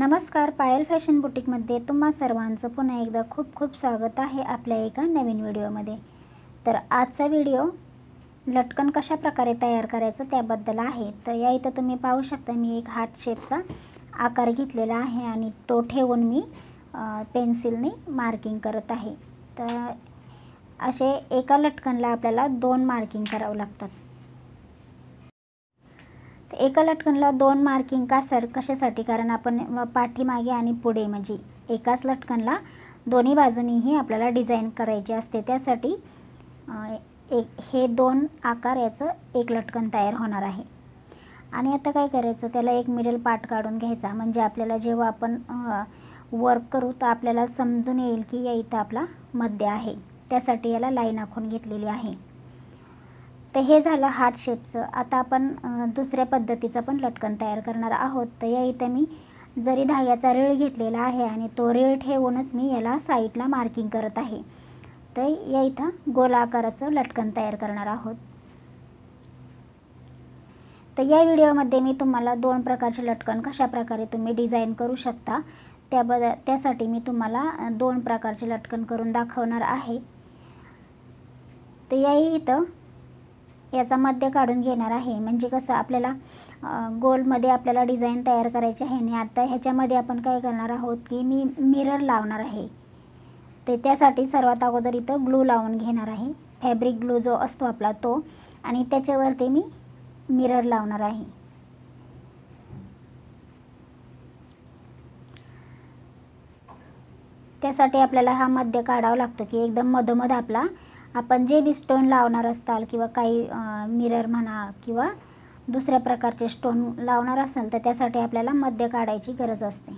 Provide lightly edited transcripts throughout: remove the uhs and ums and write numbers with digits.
नमस्कार, पायल फॅशन बुटीकमध्ये तुम्हा सर्वांचं पुन्हा एकदा खूप खूप स्वागत आहे आपल्या एका नवीन व्हिडिओमध्ये। तर आजचा व्हिडिओ लटकन कशा प्रकारे तयार करायचं त्याबद्दल आहे। तर या इथं तुम्ही पाहू शकता मी एक हार्ट शेपचा आकार घेतलेला आहे आणि तो ठेवून मी पेन्सिलने मार्किंग करत आहे। तर असे एका लटकनला आपल्याला 2 मार्किंग करावं लागतात। एका लटकनला 2 मार्किंग कशासाठी, कारण आपण पाठीमागे आणि पुढे म्हणजे एकाच लटकनला दोन्ही बाजूनीही आपल्याला डिझाईन करायची असते। त्यासाठी हे 2 आकार याचं एक लटकन तयार होणार आहे। आणि आता काय करायचं, त्याला एक मिडल पार्ट काढून घ्यायचा, म्हणजे आपल्याला जेव्हा आपण वर्क करू तर आपल्याला समजून येईल की या इथं आपला मध्य आहे। त्यासाठी याला लाईन आखून घेतलेली आहे। तर हे झालं हार्ट शेपचं। आता आपण दुसऱ्या पद्धतीचं पण लटकन तयार करणार आहोत। तर या इथं मी जरी धाग्याचा रीळ घेतलेला आहे आणि तो रीळ ठेवूनच मी याला साईडला मार्किंग करत आहे। तर या इथं गोल आकाराचं लटकन तयार करणार आहोत। तर या व्हिडिओमध्ये मी तुम्हाला 2 प्रकारचे लटकन कशा प्रकारे तुम्ही डिझाईन करू शकता त्यासाठी मी तुम्हाला 2 प्रकारचे लटकन करून दाखवणार आहे। तर या इथं याचा मध्य काढून घेणार आहे, म्हणजे कसं आपल्याला गोलमध्ये आपल्याला डिझाईन तयार करायची आहे। आणि आता ह्याच्यामध्ये आपण काय करणार आहोत की मी मिरर लावणार आहे। ते त्यासाठी सर्वात अगोदर इथं ग्लू लावून घेणार आहे, फॅब्रिक ग्लू जो असतो आपला तो, आणि त्याच्यावरती मी मिरर लावणार आहे। त्यासाठी आपल्याला हा मध्य काढावा लागतो की एकदम मधोमध आपला आपण जे बी स्टोन लावणार असताल किंवा काही मिरर म्हणा किंवा दुसऱ्या प्रकारचे स्टोन लावणार असाल तर त्यासाठी आपल्याला मध्य काढायची गरज असते।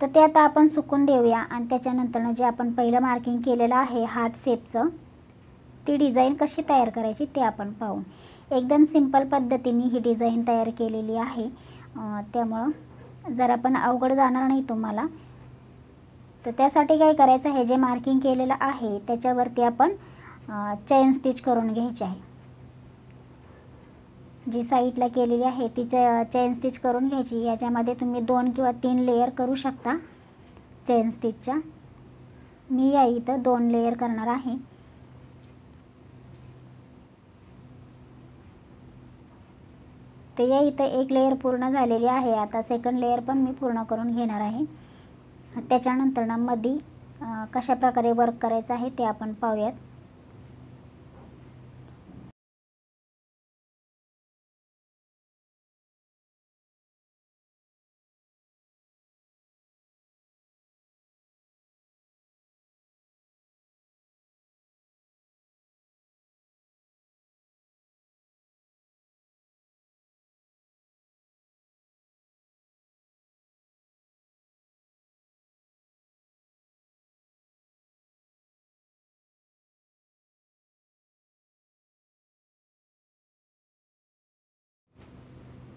तर ते आता आपण सुकून देऊया आणि त्याच्यानंतर जे आपण पहिलं मार्किंग केलेलं आहे हार्ट शेपचं, ती डिझाईन कशी तयार करायची ते आपण पाहू। एकदम सिंपल पद्धतीने ही डिझाईन तयार केलेली आहे, त्यामुळं जरा पण अवघड जाणार नाही तुम्हाला। तर त्यासाठी काय करायचं, हे जे मार्किंग केलेलं आहे त्याच्यावरती आपण चेन स्टिच करून घ्यायची आहे। जी साईडला केलेली आहे ती चेन स्टिच करून घ्यायची। याच्यामध्ये तुम्ही 2 किंवा 3 लेयर करू शकता चेन स्टिचच्या। मी या इथं 2 लेयर करणार आहे। तर या इथं एक लेयर पूर्ण झालेली आहे। आता सेकंड लेयर पण मी पूर्ण करून घेणार आहे। त्याच्यानंतर ना मध्ये कशा प्रकारे वर्क करायचं आहे ते आपण पाहूयात।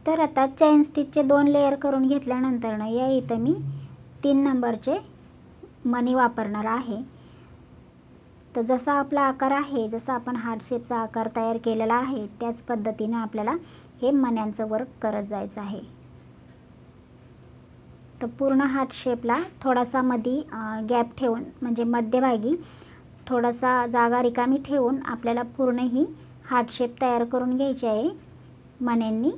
तर आता चेन स्टिचचे 2 लेयर करून घेतल्यानंतर ना या इथं मी 3 नंबरचे मणी वापरणार आहे। तर जसा आपला आकार आहे, जसा आपण हार्ट शेपचा आकार तयार केलेला आहे त्याच पद्धतीने आपल्याला हे मण्यांचं वर्क करत जायचं आहे। तर पूर्ण हार्ट शेपला थोडासा मध्ये गॅप ठेवून, म्हणजे मध्यभागी थोडासा जागा रिकामी ठेवून आपल्याला पूर्ण ही हार्ट शेप तयार करून घ्यायची आहे मण्यांनी।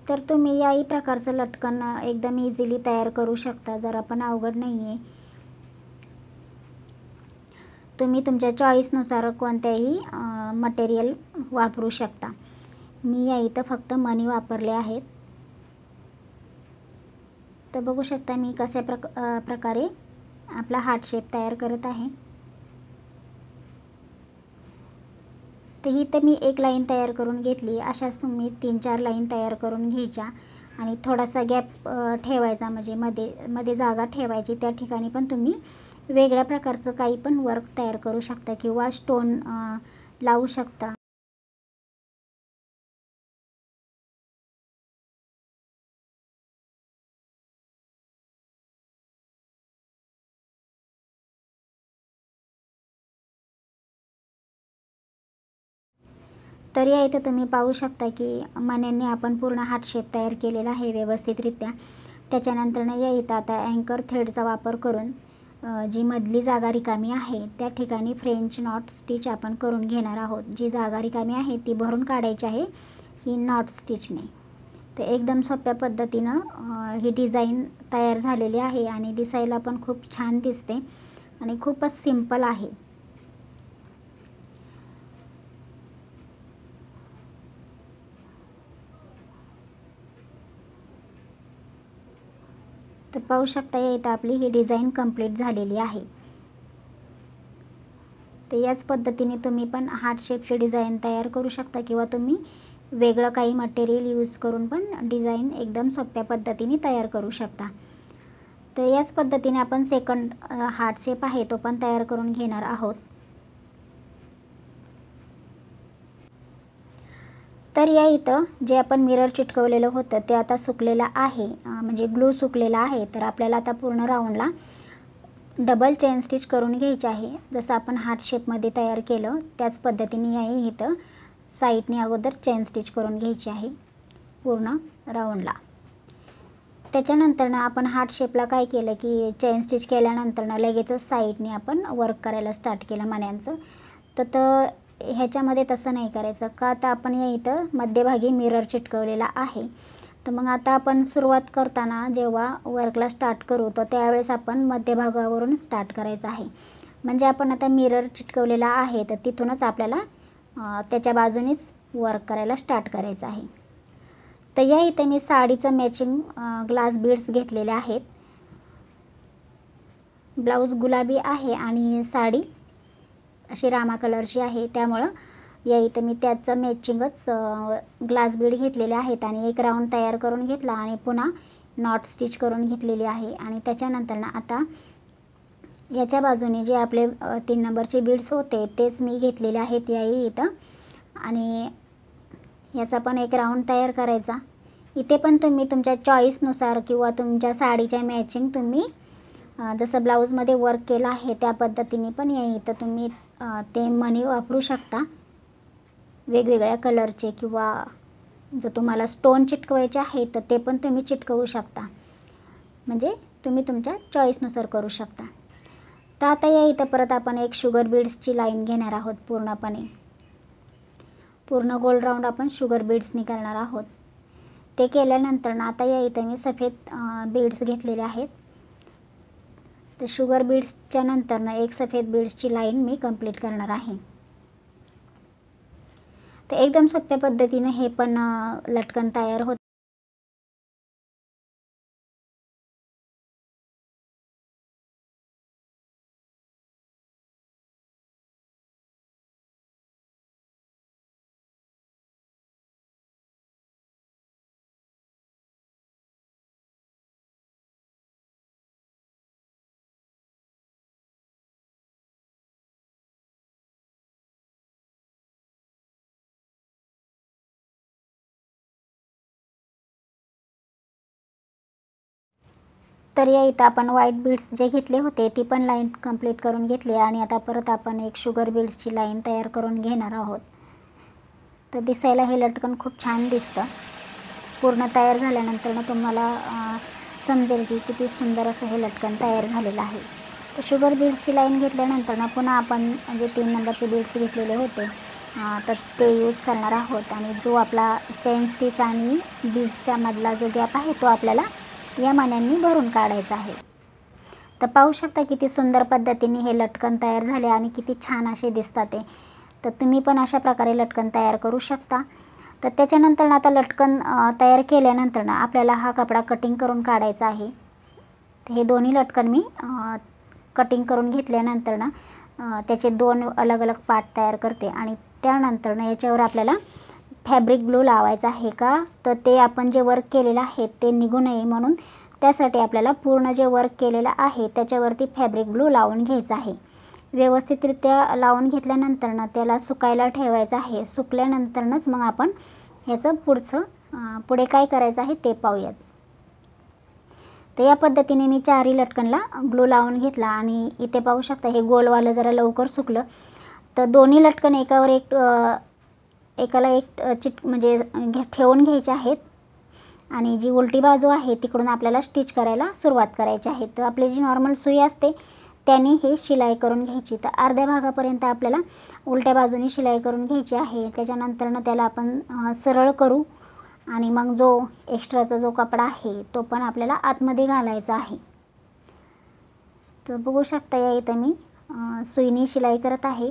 तर तुम्ही याही प्रकारचं लटकन एकदम इझिली तयार करू शकता, जरा पण अवघड नाही आहे। तुम्ही तुमच्या चॉईसनुसार कोणत्याही मटेरियल वापरू शकता। मी या इथं फक्त मणी वापरले आहेत। तर बघू शकता मी कशा प्रकारे आपला हार्ट शेप तयार करत आहे। तर ही तर मी एक लाईन तयार करून घेतली। अशाच तुम्ही 3-4 लाईन तयार करून घ्यायच्या आणि थोडासा गॅप ठेवायचा, म्हणजे मध्ये जागा ठेवायची। त्या ठिकाणी पण तुम्ही वेगळ्या प्रकारचं काही पण वर्क तयार करू शकता किंवा स्टोन लावू शकता। तर या इथं तुम्ही पाहू शकता की मण्यांनी आपण पूर्ण हार्ट शेप तयार केलेला आहे व्यवस्थितरित्या. त्याच्यानंतर या इथं आता अँकर थ्रेडचा वापर करून जी मधली जागा रिकामी आहे त्या ठिकाणी फ्रेंच नॉट स्टिच आपण करून घेणार आहोत. जी जागा रिकामी आहे ती भरून काढायची आहे ही नॉट स्टिचने. तर एकदम सोप्या पद्धतीनं ही डिझाईन तयार झालेली आहे आणि दिसायला पण खूप छान दिसते आणि खूपच सिंपल आहे. तर पाहू शकता या इथं आपली ही डिझाईन कंप्लीट झालेली आहे. तर याच पद्धतीने तुम्ही पण हार्ट शेपची डिझाईन तयार करू शकता किंवा तुम्ही वेगळं काही मटेरियल यूज करून पण डिझाईन एकदम सोप्या पद्धतीने तयार करू शकता. तर याच पद्धतीने आपण सेकंड हार्ट शेप आहे तो पण तयार करून घेणार आहोत. तर या इथं जे आपण मिरर चिटकवलेलं होतं ते आता सुकलेलं आहे, म्हणजे ग्लू सुकलेला आहे. तर आपल्याला आता पूर्ण राऊंडला डबल चेन स्टिच करून घ्यायची आहे. जसं आपण हार्ट शेपमध्ये तयार केलं त्याच पद्धतीने या इथं साईडने अगोदर चेन स्टिच करून घ्यायची आहे पूर्ण राऊंडला. त्याच्यानंतरनं आपण हार्ट शेपला काय केलं की चेन स्टिच केल्यानंतरनं लगेचच साईडने आपण वर्क करायला स्टार्ट केलं मण्यांचं. तर ह्याच्यामध्ये तसं नाही करायचं का, आता आपण या इथं मध्यभागी मिरर चिटकवलेला आहे. तर मग आता आपण सुरुवात करताना जेव्हा वर्कला स्टार्ट करू तर त्यावेळेस आपण मध्यभागावरून स्टार्ट करायचं आहे. म्हणजे आपण आता मिरर चिटकवलेला आहे तर तिथूनच आपल्याला त्याच्या बाजूनेच वर्क करायला स्टार्ट करायचं आहे. तर या इथे मी साडीचं मॅचिंग ग्लास बीड्स घेतलेले आहेत. ब्लाऊज गुलाबी आहे आणि साडी अशी रामा कलरची आहे, त्यामुळं या इथं मी त्याचं मॅचिंगच ग्लास बीड घेतलेले आहेत आणि एक राऊंड तयार करून घेतला आणि पुन्हा नॉट स्टिच करून घेतलेली आहे. आणि त्याच्यानंतर ना आता याच्या बाजूने जे आपले 3 नंबरचे बीड्स होते तेच मी घेतलेले आहेत या इथं आणि याचा पण एक राऊंड तयार करायचा. इथे पण तुम्ही तुमच्या चॉईसनुसार किंवा तुमच्या साडीच्या मॅचिंग तुम्ही जसं ब्लाऊजमध्ये वर्क केलं आहे त्या पद्धतीने पण या इथं तुम्ही ते मणी वापरू शकता वेगवेगळ्या कलरचे, किंवा जर तुम्हाला स्टोन चिटकवायचे आहे तर ते पण तुम्ही चिटकवू शकता. म्हणजे तुम्ही तुमच्या चॉईसनुसार करू शकता. तर आता या इथं परत आपण एक शुगर बीड्सची लाईन घेणार आहोत. पूर्ण गोल राऊंड आपण शुगर बीड्सनी करणार आहोत. ते केल्यानंतर ना आता या इथं मी सफेद बीड्स घेतलेले आहेत. तर शुगर बीड्सच्या नंतरनं एक सफेद बीड्सची लाईन मी कंप्लीट करणार आहे. तर एकदम सोप्या पद्धतीने हे पण लटकन तयार होतं. तर या इथं आपण व्हाईट बीड्स जे घेतले होते ती पण लाईन कंप्लीट करून घेतली आणि आता परत आपण एक शुगर बीड्सची लाईन तयार करून घेणार आहोत. तर दिसायला हे लटकन खूप छान दिसतं. पूर्ण तयार झाल्यानंतर तुम्हाला समजेल की किती सुंदर असं हे लटकन तयार झालेलं आहे. तर शुगर बीड्सची लाईन घेतल्यानंतर पुन्हा आपण जे 3 नंबरचे बीड्स घेतलेले होते तर ते यूज करणार आहोत आणि जो आपला चेन स्टिच आणि बीड्सच्या मधला जो गॅप आहे तो आपल्याला या मण्यांनी भरून काढायचा आहे. तर पाहू शकता किती सुंदर पद्धतीने हे लटकन तयार झाले आणि किती छान असे दिसतात ते. तर तुम्ही पण अशा प्रकारे लटकन तयार करू शकता. तर त्याच्यानंतर आता लटकन तयार केल्यानंतर आपल्याला हा कपडा कटिंग करून काढायचा आहे. तर हे दोन्ही लटकन मी कटिंग करून घेतल्यानंतर त्याचे 2 अलग अलग पार्ट तयार करते आणि त्यानंतर याच्यावर आपल्याला फॅब्रिक ग्लू लावायचा आहे का, तर ते आपण जे वर्क केलेलं आहे ते निघू नये म्हणून त्यासाठी आपल्याला पूर्ण जे वर्क केलेलं आहे त्याच्यावरती फॅब्रिक ग्लू लावून घ्यायचं आहे. व्यवस्थितरित्या लावून घेतल्यानंतर त्याला सुकायला ठेवायचं आहे. सुकल्यानंतरच मग आपण ह्याचं पुढे काय करायचं आहे ते पाहूयात. तर या पद्धतीने मी 4ही लटकनला ग्लू लावून घेतला आणि इथे पाहू शकता हे गोलवालं जरा लवकर सुकलं. तर दोन्ही लटकन एकावर एक एकाला एक म्हणजे ठेवून घ्यायचे आहेत आणि जी उलटी बाजू आहे तिकडून आपल्याला स्टिच करायला सुरुवात करायची आहे. तर आपली जी नॉर्मल सुई असते त्याने ही शिलाई करून घ्यायची. तर अर्ध्या भागापर्यंत आपल्याला उलट्या बाजूने शिलाई करून घ्यायची आहे. त्याच्यानंतरनं त्याला आपण सरळ करू आणि मग जो एक्स्ट्राचा जो कपडा आहे तो पण आपल्याला आतमध्ये घालायचा आहे. तर बघू शकता या इथं मी सुईने शिलाई करत आहे.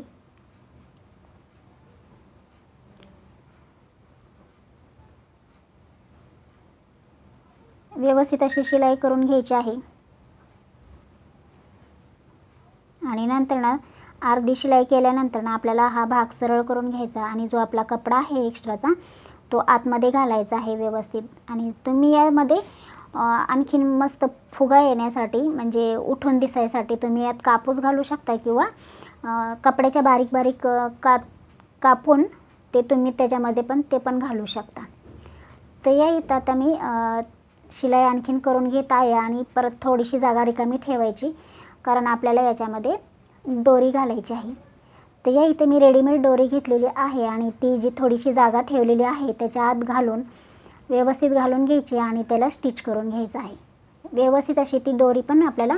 व्यवस्थित अशी शिलाई करून घ्यायची आहे आणि नंतर ना अर्धी शिलाई केल्यानंतर ना आपल्याला हा भाग सरळ करून घ्यायचा आणि जो आपला कपडा आहे एक्स्ट्राचा तो आतमध्ये घालायचा आहे व्यवस्थित. आणि तुम्ही यामध्ये आणखीन मस्त फुगा येण्यासाठी म्हणजे उठून दिसायसाठी तुम्ही यात कापूस घालू शकता किंवा कपड्याच्या बारीक बारीक कापून ते तुम्ही त्याच्यामध्ये पण ते पण घालू शकता. तर या इथं आता मी शिलाई आणखीन करून घेत आहे आणि परत थोडीशी जागा रिकामी ठेवायची कारण आपल्याला याच्यामध्ये दोरी घालायची आहे. तर या इथे मी रेडीमेड दोरी घेतलेली आहे आणि ती जी थोडीशी जागा ठेवलेली आहे त्याच्या आत घालून व्यवस्थित घालून घ्यायची आणि त्याला स्टिच करून घ्यायचं आहे. व्यवस्थित अशी ती दोरी पण आपल्याला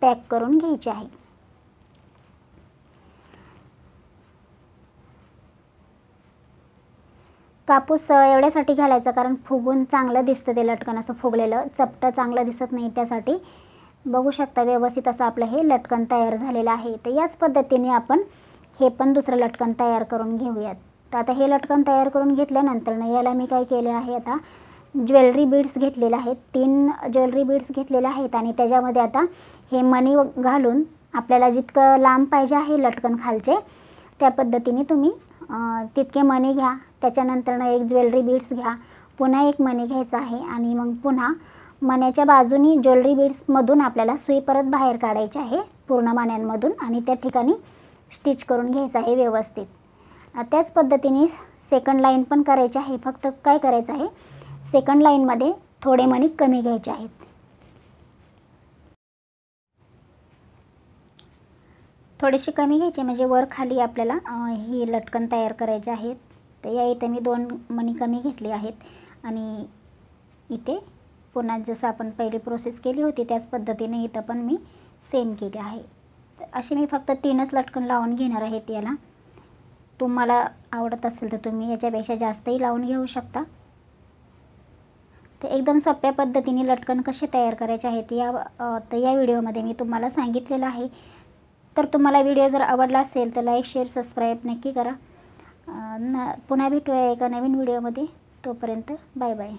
पॅक करून घ्यायची आहे. कापूस एवढ्यासाठी घालायचा कारण फुगून चांगलं दिसतं ते लटकन असं फुगलेलं चपटं चांगलं दिसत नाही त्यासाठी. बघू शकता व्यवस्थित असं आपलं हे लटकन तयार झालेलं आहे. तर याच पद्धतीने आपण हे पण दुसरं लटकन तयार करून घेऊयात. तर आता हे लटकन तयार करून घेतल्यानंतर याला मी काय केलं आहे आता ज्वेलरी बीड्स घेतलेले आहेत. 3 ज्वेलरी बीड्स घेतलेले आहेत आणि त्याच्यामध्ये आता हे मणी घालून आपल्याला जितकं लांब पाहिजे आहे लटकन खालचे त्या पद्धतीने तुम्ही तितके मणी घ्या. त्याच्यानंतर एक ज्वेलरी बीड्स घ्या. पुन्हा एक मणी घ्यायचा आहे आणि मग पुन्हा मण्याच्या बाजूनी ज्वेलरी बीड्समधून आपल्याला सुई परत बाहेर काढायची आहे पूर्ण मण्यांमधून आणि त्या ठिकाणी स्टिच करून घ्यायचं आहे व्यवस्थित. त्याच पद्धतीने सेकंड लाईन पण करायची आहे. फक्त काय करायचं आहे सेकंड लाईनमध्ये थोडे मणी कमी घ्यायचे आहेत. थोडेसे कमी घ्यायचे म्हणजे वर खाली आपल्याला ही लटकन तयार करायचे आहेत. तर या इथे मी 2 मणी कमी घेतले आहेत आणि इथे पुन्हा जसं आपण पहिली प्रोसेस केली होती त्याच पद्धतीने इथं पण मी सेम केली आहे. तर अशी मी फक्त 3च लटकन लावून घेणार आहेत याला. तुम्हाला आवडत असेल तर तुम्ही याच्यापेक्षा जास्तही लावून घेऊ शकता. तर एकदम सोप्या पद्धतीने लटकन कसे तयार करायचे आहेत तर या व्हिडिओमध्ये मी तुम्हाला सांगितलेलं आहे. तर तुम्हाला व्हिडिओ जर आवडला असेल तर लाईक शेअर सबस्क्राईब नक्की करा. पुन्हा भेटूया एका नवीन व्हिडिओमध्ये. तोपर्यंत बाय बाय.